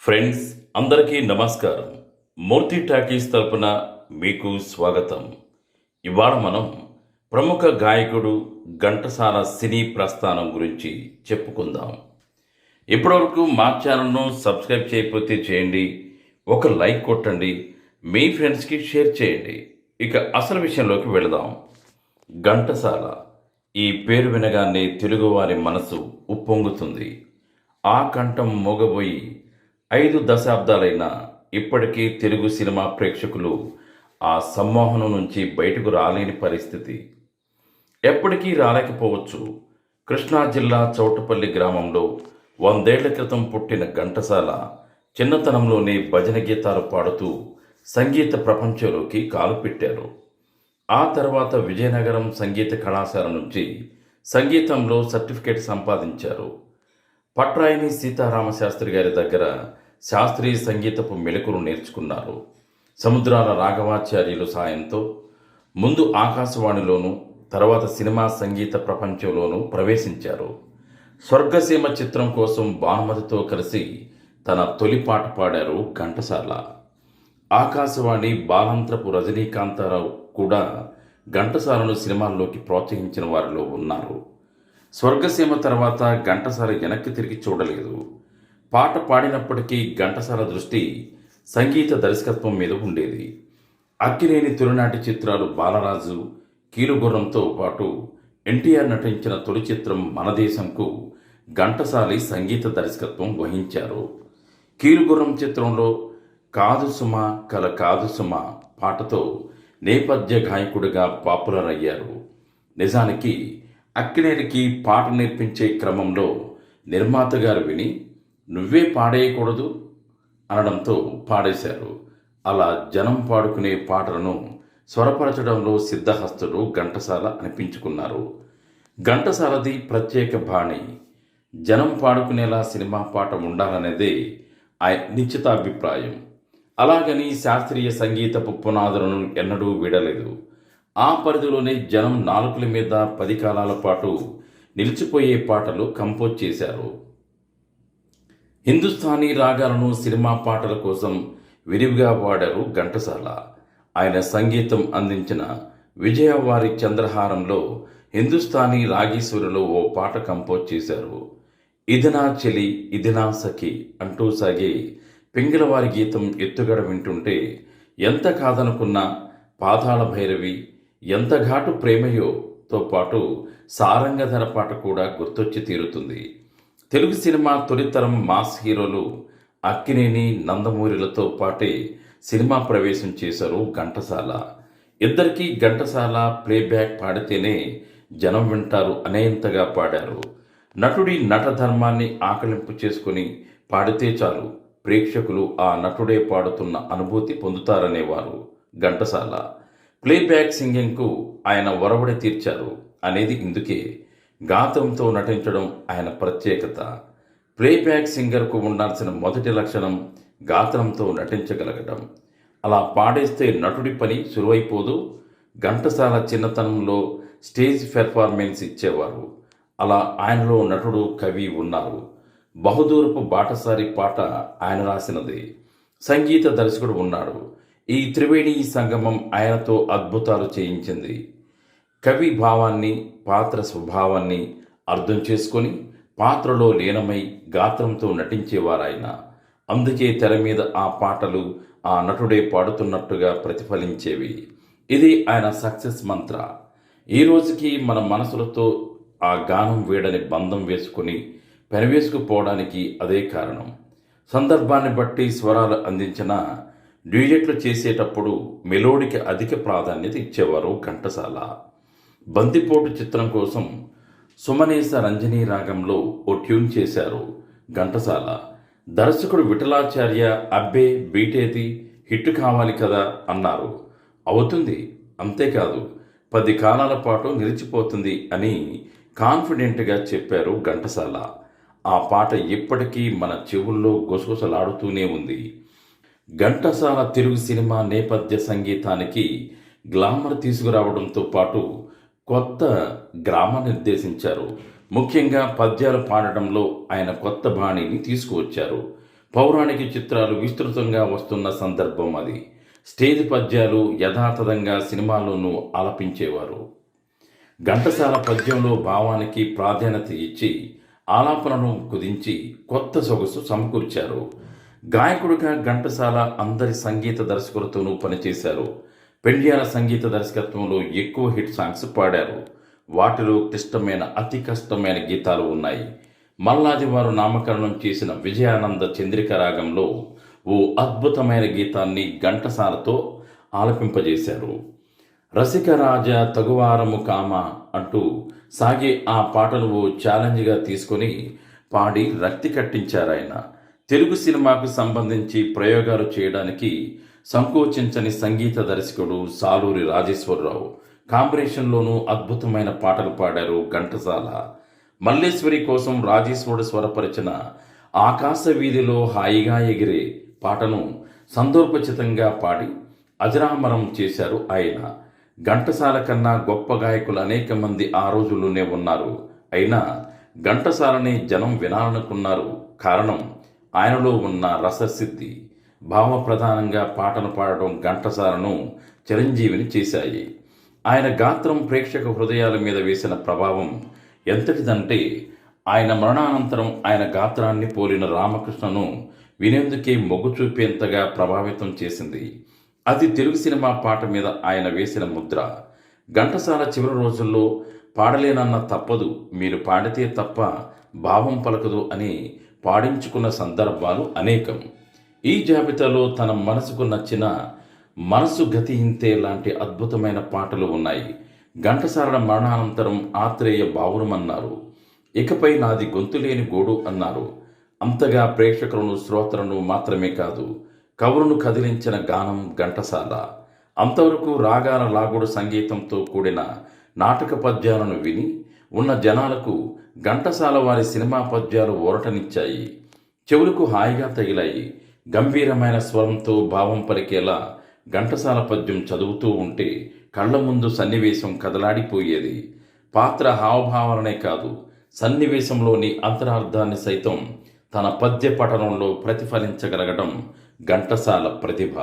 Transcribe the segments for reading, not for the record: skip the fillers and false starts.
Friends అందరికీ నమస్కారం. మూర్తి talkies తరపున మీకు స్వాగతం. ఇవాళ మనం ప్రముఖ గాయకుడు ఘంటసాల సినీ ప్రస్థానం గురించి చెప్పుకుందాం. ఇప్పటివరకు మా ఛానల్ను సబ్స్క్రైబ్ చేయకపోతే చేయండి, ఒక లైక్ కొట్టండి, మీ ఫ్రెండ్స్కి షేర్ చేయండి. ఇక అసలు విషయంలోకి వెళదాం. ఘంటసాల ఈ పేరు వినగానే తెలుగువారి మనసు ఉప్పొంగుతుంది. ఆ కంఠం మోగబోయి 5 దశాబ్దాలైనా ఇప్పటికీ తెలుగు సినిమా ప్రేక్షకులు ఆ సమ్మోహనం నుంచి బయటకు రాలేని పరిస్థితి. ఎప్పటికీ రాలేకపోవచ్చు. కృష్ణా జిల్లా చౌటపల్లి గ్రామంలో 100 ఏళ్ల క్రితం పుట్టిన ఘంటసాల చిన్నతనంలోనే భజన గీతాలు పాడుతూ సంగీత ప్రపంచంలోకి కాలు పెట్టారు. ఆ తర్వాత విజయనగరం సంగీత కళాశాల నుంచి సంగీతంలో సర్టిఫికేట్ సంపాదించారు. పట్రాయిని సీతారామశాస్త్రి గారి దగ్గర శాస్త్రీయ సంగీతపు మెలకులు నేర్చుకున్నారు. సముద్రాల రాఘవాచార్యులు సాయంతో ముందు ఆకాశవాణిలోనూ తర్వాత సినిమా సంగీత ప్రపంచంలోనూ ప్రవేశించారు. స్వర్గసీమ చిత్రం కోసం భానుమతితో కలిసి తన తొలి పాట పాడారు ఘంటసాల. ఆకాశవాణి బాలాంత్రపు రజనీకాంతారావు కూడా ఘంటసాలను సినిమాల్లోకి ప్రోత్సహించిన వారిలో ఉన్నారు. స్వర్గసీమ తర్వాత ఘంటసాల వెనక్కి తిరిగి చూడలేదు. పాట పాడినప్పటికీ ఘంటసాల దృష్టి సంగీత దర్శకత్వం మీద ఉండేది. అక్కినేని తొలినాటి చిత్రాలు బాలరాజు, కీలుగుర్రంతో పాటు ఎన్టీఆర్ నటించిన తొలి చిత్రం మన దేశంకు ఘంటసాలి సంగీత దర్శకత్వం వహించారు. కీలుగుర్రం చిత్రంలో కాదు సుమ కల కాదు సుమ పాటతో నేపథ్య గాయకుడిగా పాపులర్ అయ్యారు. నిజానికి అక్కినేనికి పాట నేర్పించే క్రమంలో నిర్మాత గారు విని నువ్వే పాడేయకూడదు అనడంతో పాడేశారు. అలా జనం పాడుకునే పాటలను స్వరపరచడంలో సిద్ధహస్తుడు ఘంటసాల అనిపించుకున్నారు. ఘంటసాలది ప్రత్యేక బాణి. జనం పాడుకునేలా సినిమా పాట ఉండాలనేదే ఆయన నిశ్చితాభిప్రాయం. అలాగని శాస్త్రీయ సంగీతపు పునాదులను ఎన్నడూ వీడలేదు. ఆ పరిధిలోనే జనం నాలుకల మీద 10 కాలాల పాటు నిలిచిపోయే పాటలు కంపోజ్ చేశారు. హిందుస్థానీ రాగాలను సినిమా పాటల కోసం విరివిగా వాడారు ఘంటసాల. ఆయన సంగీతం అందించిన విజయవారి చంద్రహారంలో హిందుస్థానీ రాగీశ్వరిలో ఓ పాట కంపోజ్ చేశారు. ఇదినా చెలి ఇదినా సఖి అంటూ సాగే పింగళవారి గీతం ఎత్తుగడ వింటుంటే ఎంత కాదనుకున్నా పాతాళ భైరవి, ఎంత ఘాటు ప్రేమయోతో పాటు సారంగధర పాట కూడా గుర్తొచ్చి తీరుతుంది. తెలుగు సినిమా తొలితరం మాస్ హీరోలు అక్కినేని, నందమూరిలతో పాటే సినిమా ప్రవేశం చేశారు ఘంటసాల. ఇద్దరికీ ఘంటసాల ప్లేబ్యాక్ పాడితేనే జనం వింటారు అనేంతగా పాడారు. నటుడి నటధర్మాన్ని ఆకలింపు చేసుకుని పాడితే చాలు ప్రేక్షకులు ఆ నటుడే పాడుతున్న అనుభూతి పొందుతారనేవారు ఘంటసాల. ప్లేబ్యాక్ సింగింగ్కు ఆయన ఒరవడి తీర్చారు అనేది ఇందుకే. గాత్రంతో నటించడం ఆయన ప్రత్యేకత. ప్లేబ్యాక్ సింగర్కు ఉండాల్సిన మొదటి లక్షణం గాత్రంతో నటించగలగడం. అలా పాడేస్తే నటుడి పని సులువైపోదు. ఘంటసాల చిన్నతనంలో స్టేజ్ పెర్ఫార్మెన్స్ ఇచ్చేవారు. అలా ఆయనలో నటుడు, కవి ఉన్నారు. బహుదూరపు బాటసారి పాట ఆయన రాసినది. సంగీత దర్శకుడు ఉన్నాడు. ఈ త్రివేణి సంగమం ఆయనతో అద్భుతాలు చేయించింది. కవి భావాన్ని, పాత్ర స్వభావాన్ని అర్థం చేసుకొని పాత్రలో లీనమై గాత్రంతో నటించేవారాయన. అందుకే తెర మీద ఆ పాటలు ఆ నటుడే పాడుతున్నట్టుగా ప్రతిఫలించేవి. ఇది ఆయన సక్సెస్ మంత్ర. ఈ రోజుకి మన మనసులతో ఆ గానం వేడని బంధం వేసుకుని పెనవేసుకుపోవడానికి అదే కారణం. సందర్భాన్ని బట్టి స్వరాలు అందించిన డ్యూయెట్లు చేసేటప్పుడు మెలోడీకి అధిక ప్రాధాన్యత ఇచ్చేవారు ఘంటసాల. బందిపోటు చిత్రం కోసం సుమనేశ రంజనీ రాగంలో ఓ ట్యూన్ చేశారు ఘంటసాల. దర్శకుడు విఠలాచార్య అబ్బే బీటేది హిట్ కావాలి కదా అన్నారు. అవుతుంది, అంతేకాదు 10 కాలాల పాటు నిలిచిపోతుంది అని కాన్ఫిడెంట్గా చెప్పారు ఘంటసాల. ఆ పాట ఇప్పటికీ మన చెవుల్లో గుసగుసలాడుతూనే ఉంది. ఘంటసాల తెలుగు సినిమా నేపథ్య సంగీతానికి గ్లామర్ తీసుకురావడంతో పాటు కొత్త గ్రామాన్ని నిర్దేశించారు. ముఖ్యంగా పద్యాలు పాడడంలో ఆయన కొత్త బాణిని తీసుకువచ్చారు. పౌరాణిక చిత్రాలు విస్తృతంగా వస్తున్న సందర్భం అది. స్టేజ్ పద్యాలు యథాతథంగా సినిమాల్లోనూ ఆలపించేవారు. ఘంటసాల పద్యంలో భావానికి ప్రాధాన్యత ఇచ్చి ఆలాపనను కుదించి కొత్త సొగసు సమకూర్చారు. గాయకుడిగా ఘంటసాల అందరి సంగీత దర్శకులతోనూ పనిచేశారు. పెండ్యాల సంగీత దర్శకత్వంలో ఎక్కువ హిట్ సాంగ్స్ పాడారు. వాటిలో క్లిష్టమైన అతి కష్టమైన గీతాలు ఉన్నాయి. మల్లాది వారు నామకరణం చేసిన విజయానంద చంద్రిక రాగంలో ఓ అద్భుతమైన గీతాన్ని ఘంటసాలతో ఆలపింపజేశారు. రసికరాజ తగువారము కామ అంటూ సాగే ఆ పాటను ఓ ఛాలెంజ్గా తీసుకొని పాడి రక్తి కట్టించారాయన. తెలుగు సినిమాకు సంబంధించి ప్రయోగాలు చేయడానికి సంకోచించని సంగీత దర్శకుడు సాలూరి రాజేశ్వరరావు కాంబినేషన్లోనూ అద్భుతమైన పాటలు పాడారు ఘంటసాల. మల్లేశ్వరి కోసం రాజేశ్వరుడు స్వరపరిచిన ఆకాశ వీధిలో హాయిగా ఎగిరే పాటను సందర్భోచితంగా పాడి అజరామరం చేశారు ఆయన. ఘంటసాల కన్నా గొప్ప గాయకులు అనేక మంది ఆ రోజుల్లోనే ఉన్నారు. అయినా ఘంటసాలని జనం వినాలనుకున్నారు. కారణం ఆయనలో ఉన్న రససిద్ధి. భావప్రధానంగా పాటను పాడడం ఘంటసాలను చిరంజీవిని చేశాయి. ఆయన గాత్రం ప్రేక్షక హృదయాల మీద వేసిన ప్రభావం ఎంతటిదంటే ఆయన మరణానంతరం ఆయన గాత్రాన్ని పోలిన రామకృష్ణను వినేందుకే మొగ్గు చూపేంతగా ప్రభావితం చేసింది. అది తెలుగు సినిమా పాట మీద ఆయన వేసిన ముద్ర. ఘంటసాల చివరి రోజుల్లో పాడలేనన్న తప్పదు, మీరు పాడితే తప్ప భావం పలకదు అని పాడించుకున్న సందర్భాలు అనేకం. ఈ జాబితాలో తన మనసుకు నచ్చిన మనసు గతి ఇంతే లాంటి అద్భుతమైన పాటలు ఉన్నాయి. ఘంటసాల మరణానంతరం ఆత్రేయ బావురమన్నారు. ఇకపై నాది గొంతులేని గోడు అన్నారు. అంతగా ప్రేక్షకులను శ్రోతలను మాత్రమే కాదు, కవులను కదిలించిన గానం ఘంటసాల. అంతవరకు రాగాల లాగుడు సంగీతంతో కూడిన నాటక పద్యాలను విని ఉన్న జనాలకు ఘంటసాల వారి సినిమా పద్యాలు ఊరటనిచ్చాయి. చెవులకు హాయిగా తగిలాయి. గంభీరమైన స్వరంతో భావం పలికేలా ఘంటసాల పద్యం చదువుతూ ఉంటే కళ్ల ముందు సన్నివేశం కదలాడిపోయేది. పాత్ర హావభావాలనే కాదు, సన్నివేశంలోని అంతరార్థాన్ని సైతం తన పద్య పఠనంలో ప్రతిఫలించగలగడం ఘంటసాల ప్రతిభ.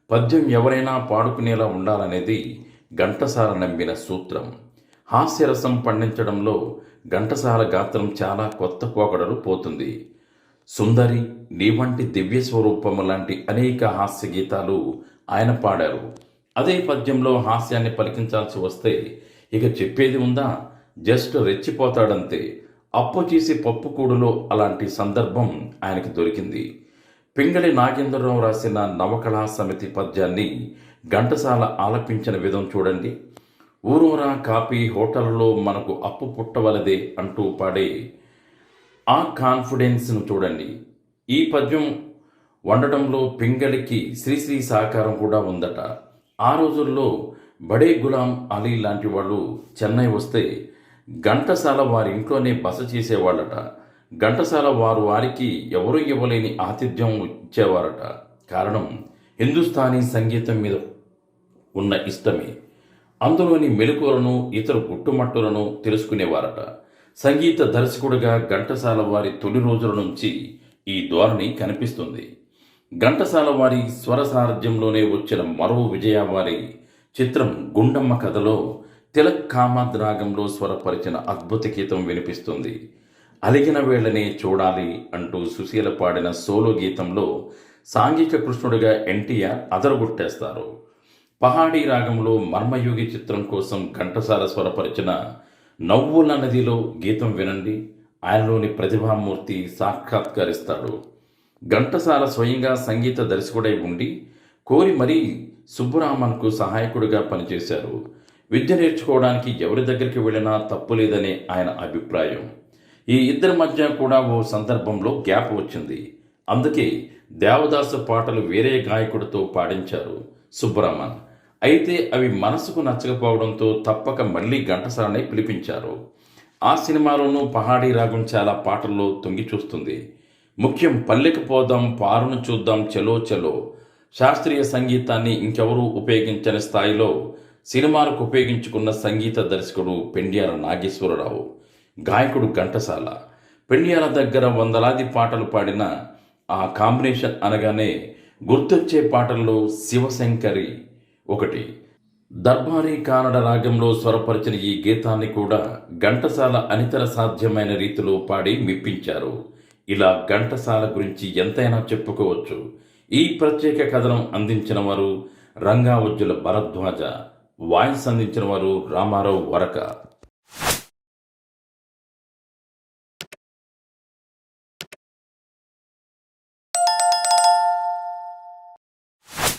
పద్యం ఎవరైనా పాడుకునేలా ఉండాలనేది ఘంటసాల నమ్మిన సూత్రం. హాస్యరసం పండించడంలో ఘంటసాల గాత్రం చాలా కొత్త పోకడలు పోతుంది. సుందరి, నీ వంటి దివ్య స్వరూపము లాంటి అనేక హాస్య గీతాలు ఆయన పాడారు. అదే పద్యంలో హాస్యాన్ని పలికించాల్సి వస్తే ఇక చెప్పేది ఉందా, జస్ట్ రెచ్చిపోతాడంతే. అప్పు చేసి పప్పుకూడులో అలాంటి సందర్భం ఆయనకి దొరికింది. పింగళి నాగేంద్రరావు రాసిన నవకళా సమితి పద్యాన్ని ఘంటసాల ఆలపించిన విధం చూడండి. ఊరూరా కాపీ హోటల్లో మనకు అప్పు పుట్టవలదే అంటూ పాడే ఆ కాన్ఫిడెన్స్ను చూడండి. ఈ పద్యం వండటంలో పింగళికి శ్రీశ్రీ సహకారం కూడా ఉందట. ఆ రోజుల్లో బడే గులాం అలీ లాంటి వాళ్ళు చెన్నై వస్తే ఘంటసాల వారి ఇంట్లోనే బస చేసేవాళ్ళట. ఘంటసాల వారికి ఎవరూ ఇవ్వలేని ఆతిథ్యం ఇచ్చేవారట. కారణం హిందుస్థానీ సంగీతం మీద ఉన్న ఇష్టమే. అందులోని మెలకువలను ఇతర గుట్టుమట్టులను తెలుసుకునేవారట. సంగీత దర్శకుడిగా ఘంటసాల వారి తొలి రోజుల నుంచి ఈ ధోరణి కనిపిస్తుంది. ఘంటసాల వారి స్వర సారథ్యంలోనే వచ్చిన మరో విజయవారి చిత్రం గుండమ్మ కథలో తిలక్ కామాద్ రాగంలో స్వరపరిచిన అద్భుత గీతం వినిపిస్తుంది. అలిగిన వేళనే చూడాలి అంటూ సుశీల పాడిన సోలో గీతంలో సాంఘిక కృష్ణుడిగా ఎన్టీఆర్ అదరగొట్టేస్తారు. పహాడీ రాగంలో మర్మయోగి చిత్రం కోసం ఘంటసాల స్వరపరిచిన నవ్వుల నదిలో గీతం వినండి. ఆయనలోని ప్రతిభామూర్తి సాక్షాత్కరిస్తాడు. ఘంటసాల స్వయంగా సంగీత దర్శకుడై ఉండి కోరి మరీ సుబ్బరామన్కు సహాయకుడిగా పనిచేశారు. విద్య నేర్చుకోవడానికి ఎవరి దగ్గరికి వెళ్ళినా తప్పులేదనే ఆయన అభిప్రాయం. ఈ ఇద్దరి మధ్య కూడా ఓ సందర్భంలో గ్యాప్ వచ్చింది. అందుకే దేవదాసు పాటలు వేరే గాయకుడితో పాడించారు సుబ్బరామన్. అయితే అవి మనసుకు నచ్చకపోవడంతో తప్పక మళ్ళీ ఘంటసాలనే పిలిపించారు. ఆ సినిమాలోనూ పహాడీ రాగం చాలా పాటల్లో తొంగి చూస్తుంది. ముఖ్యం పల్లెకి పోదాం, పారును చూద్దాం, చలో చలో. శాస్త్రీయ సంగీతాన్ని ఇంకెవరూ ఉపయోగించని స్థాయిలో సినిమాలకు ఉపయోగించుకున్న సంగీత దర్శకుడు పెండ్యాల నాగేశ్వరరావు, గాయకుడు ఘంటసాల. పెండ్యాల దగ్గర వందలాది పాటలు పాడిన ఆ కాంబినేషన్ అనగానే గుర్తొచ్చే పాటల్లో శివశంకరి ఒకటి. దర్బారీ కానడ రాగంలో స్వరపరిచిన ఈ గీతాన్ని కూడా ఘంటసాల అనితర సాధ్యమైన రీతిలో పాడి మెప్పించారు. ఇలా ఘంటసాల గురించి ఎంతైనా చెప్పుకోవచ్చు. ఈ ప్రత్యేక కథనం అందించిన వారు రంగావజ్జుల భరద్వాజ, వాయిస్ అందించిన వారు రామారావు వరక.